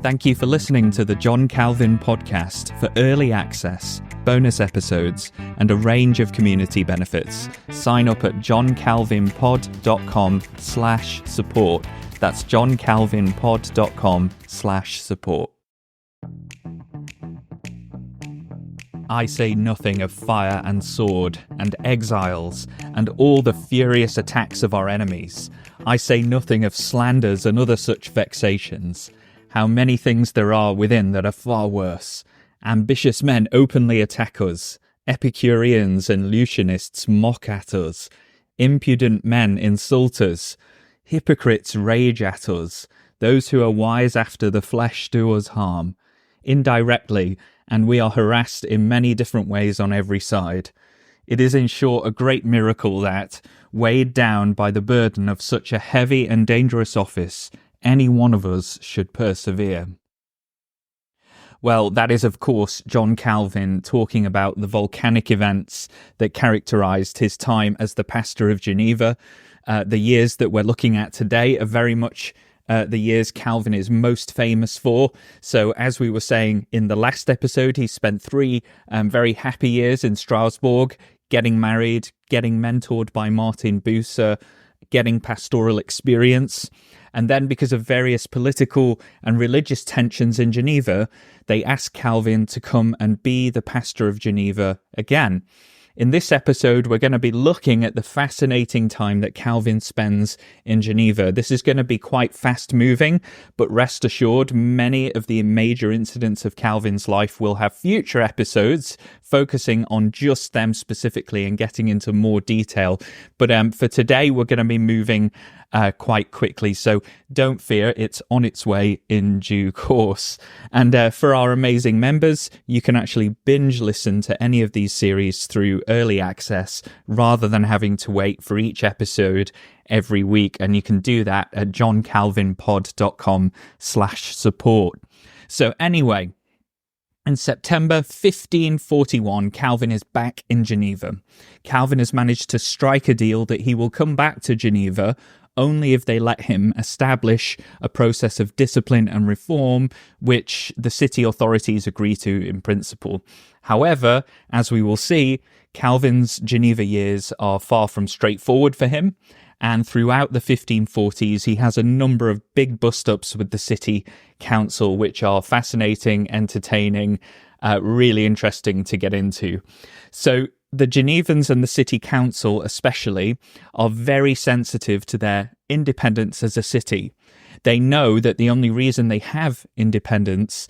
Thank you for listening to the John Calvin podcast. For early access, bonus episodes, and a range of community benefits, sign up at johncalvinpod.com/support. That's johncalvinpod.com/support. I say nothing of fire and sword, and exiles, and all the furious attacks of our enemies. I say nothing of slanders and other such vexations. How many things there are within that are far worse. Ambitious men openly attack us. Epicureans and Lucianists mock at us. Impudent men insult us. Hypocrites rage at us. Those who are wise after the flesh do us harm. Indirectly, and we are harassed in many different ways on every side. It is in short a great miracle that, weighed down by the burden of such a heavy and dangerous office, any one of us should persevere. Well, that is, of course, John Calvin talking about the volcanic events that characterized his time as the pastor of Geneva. The years that we're looking at today are very much the years Calvin is most famous for. So as we were saying in the last episode, he spent 3 very happy years in Strasbourg, getting married, getting mentored by Martin Bucer, getting pastoral experience. And then, because of various political and religious tensions in Geneva, they asked Calvin to come and be the pastor of Geneva again. In this episode, we're going to be looking at the fascinating time that Calvin spends in Geneva. This is going to be quite fast-moving, but rest assured, many of the major incidents of Calvin's life will have future episodes focusing on just them specifically and getting into more detail. But for today, we're going to be moving quite quickly, so don't fear, it's on its way in due course. And for our amazing members, you can actually binge listen to any of these series through early access rather than having to wait for each episode every week, and you can do that at johncalvinpod.com/support. So anyway, in September 1541, Calvin is back in Geneva. Calvin has managed to strike a deal that he will come back to Geneva only if they let him establish a process of discipline and reform, which the city authorities agree to in principle. However, as we will see, Calvin's Geneva years are far from straightforward for him, and throughout the 1540s, he has a number of big bust-ups with the city council, which are fascinating, entertaining, really interesting to get into. So the Genevans and the city council especially are very sensitive to their independence as a city. They know that the only reason they have independence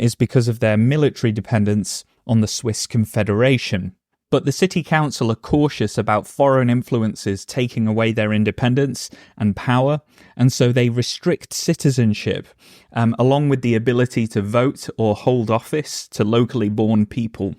is because of their military dependence on the Swiss Confederation. But the city council are cautious about foreign influences taking away their independence and power, and so they restrict citizenship, along with the ability to vote or hold office to locally born people.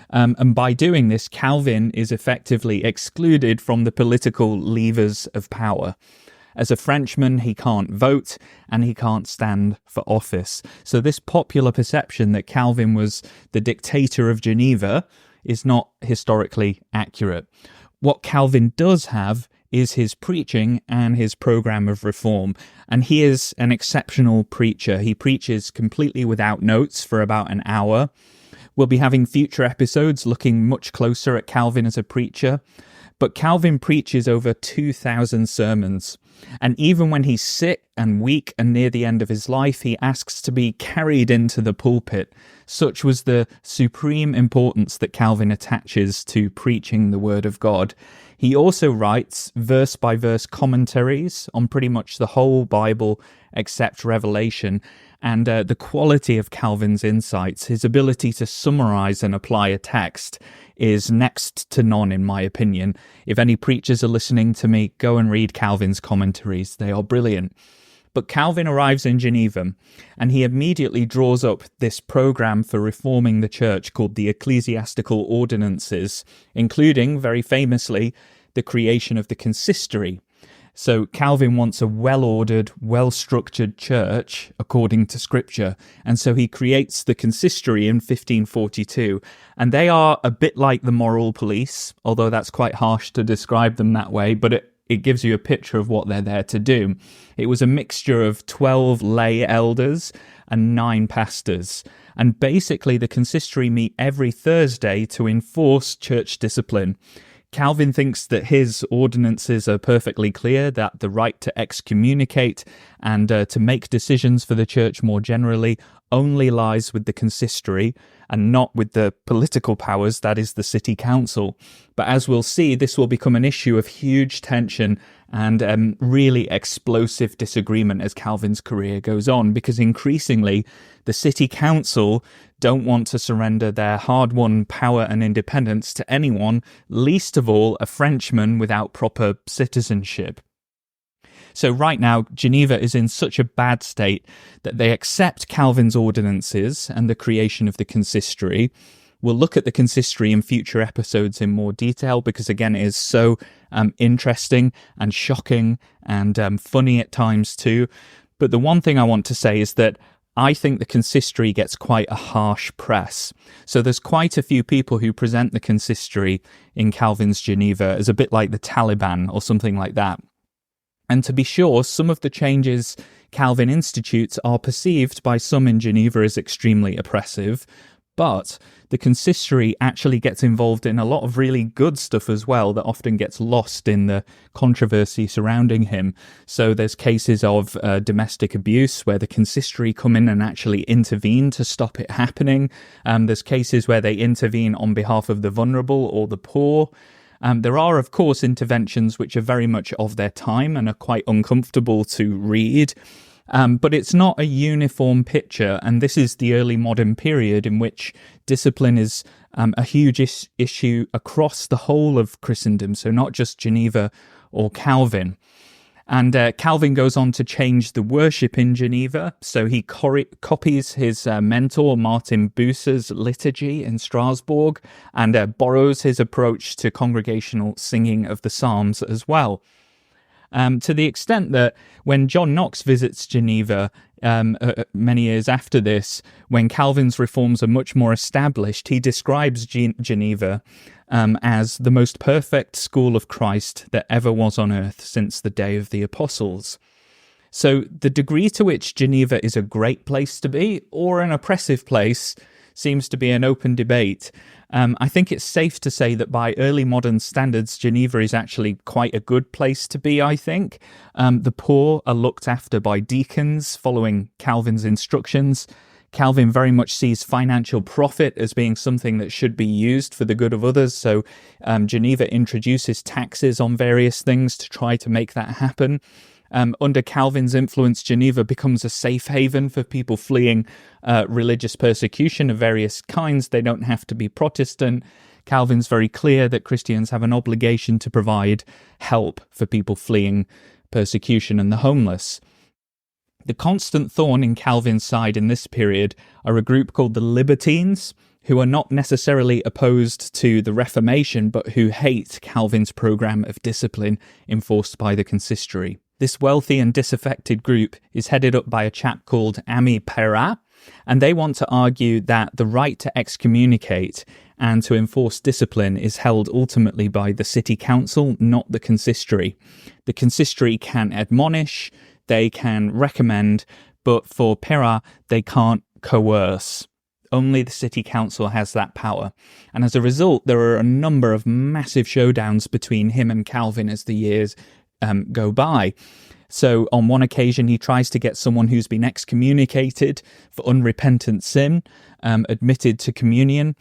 And by doing this, Calvin is effectively excluded from the political levers of power. As a Frenchman, he can't vote and he can't stand for office. So this popular perception that Calvin was the dictator of Geneva is not historically accurate. What Calvin does have is his preaching and his program of reform. And he is an exceptional preacher. He preaches completely without notes for about an hour. We'll be having future episodes looking much closer at Calvin as a preacher, but Calvin preaches over 2,000 sermons. And even when he's sick and weak and near the end of his life, he asks to be carried into the pulpit. Such was the supreme importance that Calvin attaches to preaching the word of God. He also writes verse-by-verse commentaries on pretty much the whole Bible except Revelation. And the quality of Calvin's insights, his ability to summarize and apply a text, is next to none, in my opinion. If any preachers are listening to me, go and read Calvin's commentaries. They are brilliant. But Calvin arrives in Geneva, and he immediately draws up this program for reforming the church called the Ecclesiastical Ordinances, including, very famously, the creation of the consistory. So Calvin wants a well-ordered, well-structured church according to Scripture, and so he creates the consistory in 1542, and they are a bit like the moral police, although that's quite harsh to describe them that way, but it gives you a picture of what they're there to do. It was a mixture of 12 lay elders and 9 pastors. And basically, the consistory meet every Thursday to enforce church discipline. Calvin thinks that his ordinances are perfectly clear, that the right to excommunicate and to make decisions for the church more generally only lies with the consistory and not with the political powers, that is the city council. But as we'll see, this will become an issue of huge tension and really explosive disagreement as Calvin's career goes on, because increasingly the city council don't want to surrender their hard-won power and independence to anyone, least of all a Frenchman without proper citizenship. So right now, Geneva is in such a bad state that they accept Calvin's ordinances and the creation of the consistory. We'll look at the consistory in future episodes in more detail because, again, it is so interesting and shocking and funny at times too. But the one thing I want to say is that I think the consistory gets quite a harsh press. So there's quite a few people who present the consistory in Calvin's Geneva as a bit like the Taliban or something like that. And to be sure, some of the changes Calvin institutes are perceived by some in Geneva as extremely oppressive, but the consistory actually gets involved in a lot of really good stuff as well that often gets lost in the controversy surrounding him. So there's cases of domestic abuse where the consistory come in and actually intervene to stop it happening. There's cases where they intervene on behalf of the vulnerable or the poor. There are, of course, interventions which are very much of their time and are quite uncomfortable to read. But it's not a uniform picture, and this is the early modern period in which discipline is a huge issue across the whole of Christendom, so not just Geneva or Calvin. And Calvin goes on to change the worship in Geneva, so he copies his mentor Martin Bucer's liturgy in Strasbourg and borrows his approach to congregational singing of the Psalms as well. To the extent that when John Knox visits Geneva many years after this, when Calvin's reforms are much more established, he describes Geneva as the most perfect school of Christ that ever was on earth since the day of the apostles. So the degree to which Geneva is a great place to be or an oppressive place seems to be an open debate. I think it's safe to say that by early modern standards, Geneva is actually quite a good place to be, I think. The poor are looked after by deacons following Calvin's instructions. Calvin very much sees financial profit as being something that should be used for the good of others, so Geneva introduces taxes on various things to try to make that happen. Under Calvin's influence, Geneva becomes a safe haven for people fleeing religious persecution of various kinds. They don't have to be Protestant. Calvin's very clear that Christians have an obligation to provide help for people fleeing persecution and the homeless. The constant thorn in Calvin's side in this period are a group called the Libertines, who are not necessarily opposed to the Reformation, but who hate Calvin's program of discipline enforced by the consistory. This wealthy and disaffected group is headed up by a chap called Ami Perrat, and they want to argue that the right to excommunicate and to enforce discipline is held ultimately by the city council, not the consistory. The consistory can admonish, they can recommend, but for Perrat, they can't coerce. Only the city council has that power. And as a result, there are a number of massive showdowns between him and Calvin as the years go by. So on one occasion, he tries to get someone who's been excommunicated for unrepentant sin admitted to communion.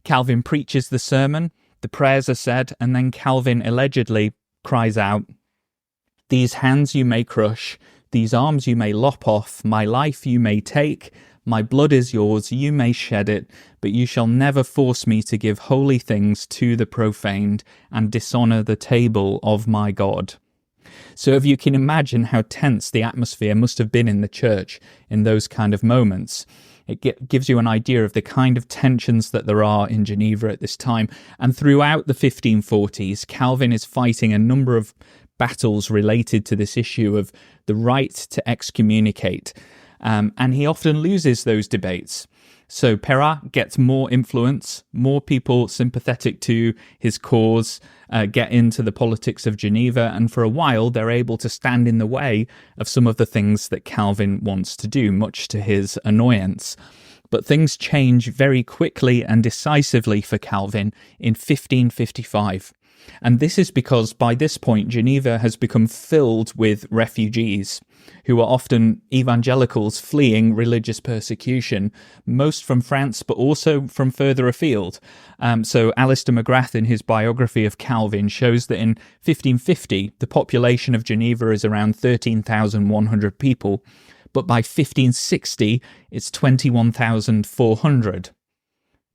Calvin preaches the sermon, the prayers are said, and then Calvin allegedly cries out, "These hands you may crush, these arms you may lop off, my life you may take, my blood is yours, you may shed it, but you shall never force me to give holy things to the profaned and dishonour the table of my God." So if you can imagine how tense the atmosphere must have been in the church in those kind of moments, it gives you an idea of the kind of tensions that there are in Geneva at this time. And throughout the 1540s, Calvin is fighting a number of battles related to this issue of the right to excommunicate. and he often loses those debates. So Perrat gets more influence, more people sympathetic to his cause get into the politics of Geneva, and for a while they're able to stand in the way of some of the things that Calvin wants to do, much to his annoyance. But things change very quickly and decisively for Calvin in 1555. And this is because by this point, Geneva has become filled with refugees who are often evangelicals fleeing religious persecution, most from France, but also from further afield. So Alistair McGrath, in his biography of Calvin, shows that in 1550, the population of Geneva is around 13,100 people, but by 1560, it's 21,400.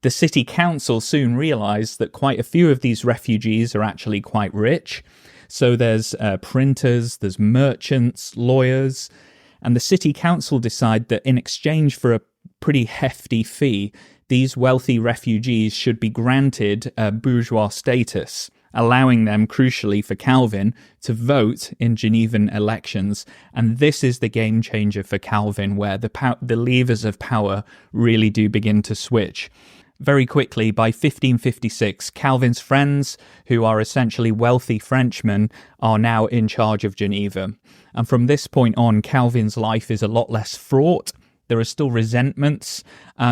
The city council soon realised that quite a few of these refugees are actually quite rich. So there's printers, there's merchants, lawyers, and the city council decide that in exchange for a pretty hefty fee, these wealthy refugees should be granted a bourgeois status, allowing them, crucially for Calvin, to vote in Genevan elections. And this is the game changer for Calvin, where the levers of power really do begin to switch. Very quickly, by 1556, Calvin's friends, who are essentially wealthy Frenchmen, are now in charge of Geneva. And from this point on, Calvin's life is a lot less fraught. There are still resentments.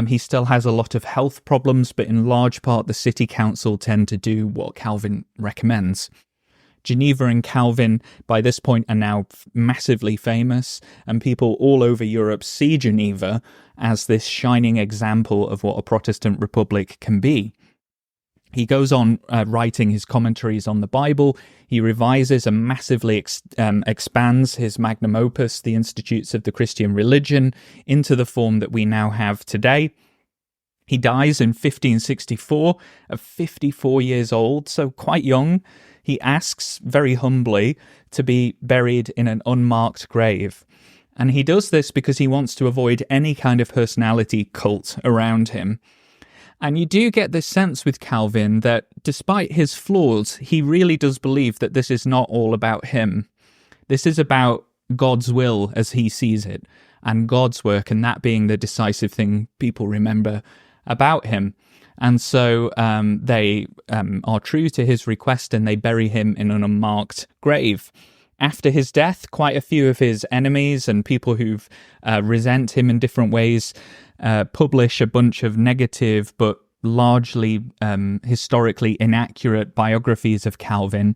He still has a lot of health problems, but in large part, the city council tend to do what Calvin recommends. Geneva and Calvin, by this point, are now massively famous, and people all over Europe see Geneva as this shining example of what a Protestant republic can be. He goes on writing his commentaries on the Bible. He revises and massively expands his magnum opus, the Institutes of the Christian Religion, into the form that we now have today. He dies in 1564 at 54 years old, so quite young. He asks, very humbly, to be buried in an unmarked grave. And he does this because he wants to avoid any kind of personality cult around him. And you do get this sense with Calvin that despite his flaws, he really does believe that this is not all about him. This is about God's will as he sees it, and God's work, and that being the decisive thing people remember about him. And so they are true to his request, and they bury him in an unmarked grave. After his death, quite a few of his enemies and people who resent him in different ways publish a bunch of negative but largely historically inaccurate biographies of Calvin,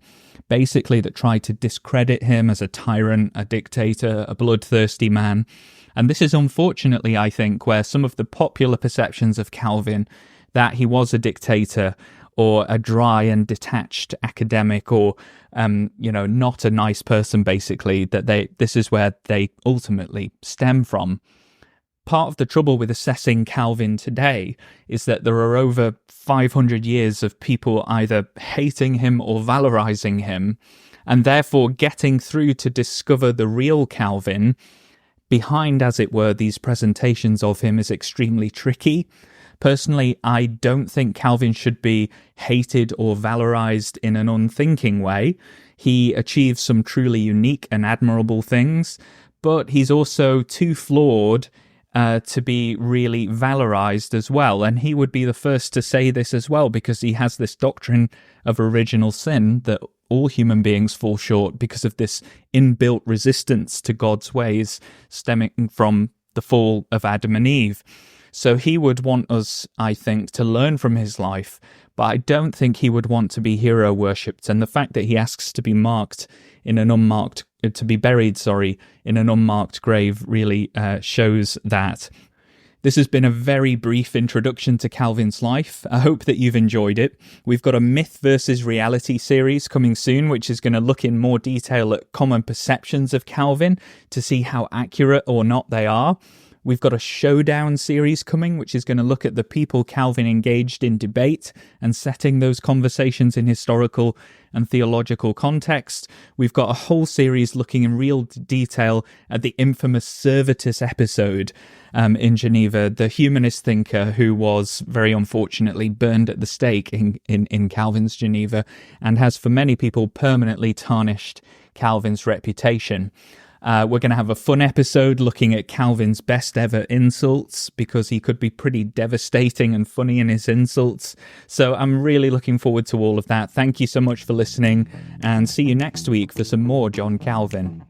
basically that try to discredit him as a tyrant, a dictator, a bloodthirsty man. And this is unfortunately, I think, where some of the popular perceptions of Calvin, that he was a dictator or a dry and detached academic or, not a nice person, basically, this is where they ultimately stem from. Part of the trouble with assessing Calvin today is that there are over 500 years of people either hating him or valorizing him, and therefore getting through to discover the real Calvin behind, as it were, these presentations of him is extremely tricky. Personally, I don't think Calvin should be hated or valorized in an unthinking way. He achieves some truly unique and admirable things, but he's also too flawed to be really valorized as well. And he would be the first to say this as well, because he has this doctrine of original sin that all human beings fall short because of this inbuilt resistance to God's ways stemming from the fall of Adam and Eve. So he would want us, I think, to learn from his life, but I don't think he would want to be hero worshipped. And the fact that he asks to be buried in an unmarked grave really shows that. This has been a very brief introduction to Calvin's life. I hope that you've enjoyed it. We've got a myth versus reality series coming soon, which is going to look in more detail at common perceptions of Calvin to see how accurate or not they are. We've got a showdown series coming, which is going to look at the people Calvin engaged in debate and setting those conversations in historical and theological context. We've got a whole series looking in real detail at the infamous Servetus episode in Geneva, the humanist thinker who was very unfortunately burned at the stake in Calvin's Geneva and has for many people permanently tarnished Calvin's reputation. We're going to have a fun episode looking at Calvin's best ever insults, because he could be pretty devastating and funny in his insults. So I'm really looking forward to all of that. Thank you so much for listening, and see you next week for some more John Calvin.